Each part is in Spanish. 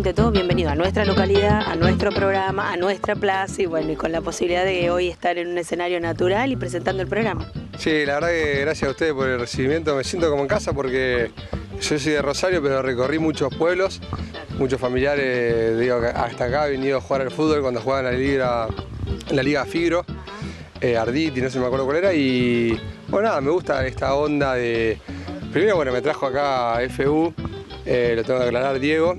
Ante todo, bienvenido a nuestra localidad, a nuestro programa, a nuestra plaza y bueno, y con la posibilidad de hoy estar en un escenario natural y presentando el programa. Sí, la verdad que gracias a ustedes por el recibimiento, me siento como en casa porque yo soy de Rosario, pero recorrí muchos pueblos, muchos familiares, digo, hasta acá he venido a jugar al fútbol cuando jugaban en la Liga Figro, Arditi, no sé, me acuerdo cuál era, y bueno, nada, me gusta esta onda de... Primero, bueno, me trajo acá a FU, lo tengo que aclarar, Diego,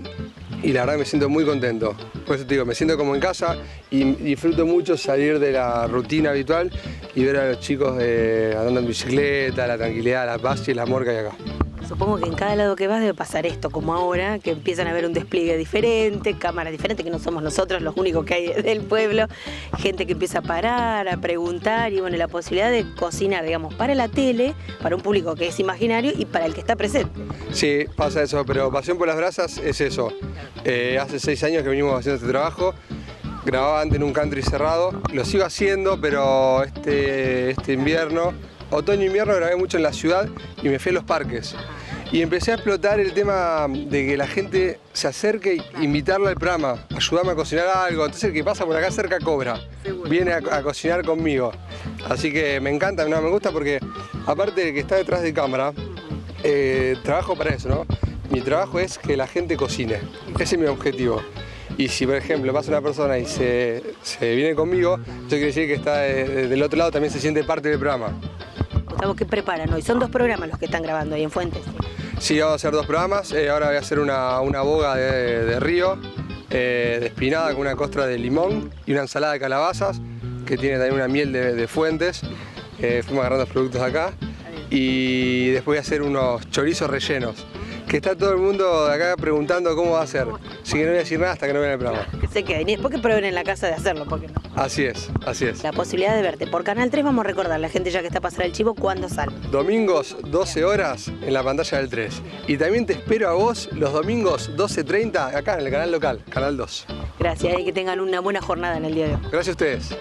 y la verdad me siento muy contento. Por eso te digo, me siento como en casa y disfruto mucho salir de la rutina habitual y ver a los chicos andando en bicicleta, la tranquilidad, la paz y el amor que hay acá. Supongo que en cada lado que vas debe pasar esto, como ahora, que empiezan a ver un despliegue diferente, cámaras diferentes, que no somos nosotros los únicos que hay del pueblo, gente que empieza a parar, a preguntar y bueno, la posibilidad de cocinar, digamos, para la tele, para un público que es imaginario y para el que está presente. Sí, pasa eso, pero Pasión por las Brasas es eso. Hace 6 años que venimos haciendo este trabajo. Grababa antes en un country cerrado, lo sigo haciendo, pero este invierno, otoño e invierno grabé mucho en la ciudad y me fui a los parques. Y empecé a explotar el tema de que la gente se acerque e invitarla al programa, ayudarme a cocinar algo. Entonces el que pasa por acá cerca cobra, viene a cocinar conmigo. Así que me encanta, no, me gusta porque aparte de que está detrás de cámara, trabajo para eso, ¿no? Mi trabajo es que la gente cocine, ese es mi objetivo. Y si, por ejemplo, pasa una persona y se viene conmigo, eso quiere decir que está del otro lado, también se siente parte del programa. Gustavo, ¿qué preparan hoy? Son 2 programas los que están grabando ahí en Fuentes. Sí, vamos a hacer 2 programas. Ahora voy a hacer una boga de río, de espinada con una costra de limón y una ensalada de calabazas, que tiene también una miel de Fuentes. Fuimos agarrando los productos acá. Y después voy a hacer unos chorizos rellenos, que está todo el mundo de acá preguntando cómo va a ser. Así que no voy a decir nada hasta que no vean el programa. Que se queden y después que prueben en la casa de hacerlo, ¿por qué no? Así es, así es. La posibilidad de verte por Canal 3, vamos a recordar a la gente ya que está a pasar el chivo, ¿cuándo sale? Domingos, 12 horas en la pantalla del 3. Y también te espero a vos los domingos, 12:30, acá en el canal local, Canal 2. Gracias y que tengan una buena jornada en el día de hoy. Gracias a ustedes.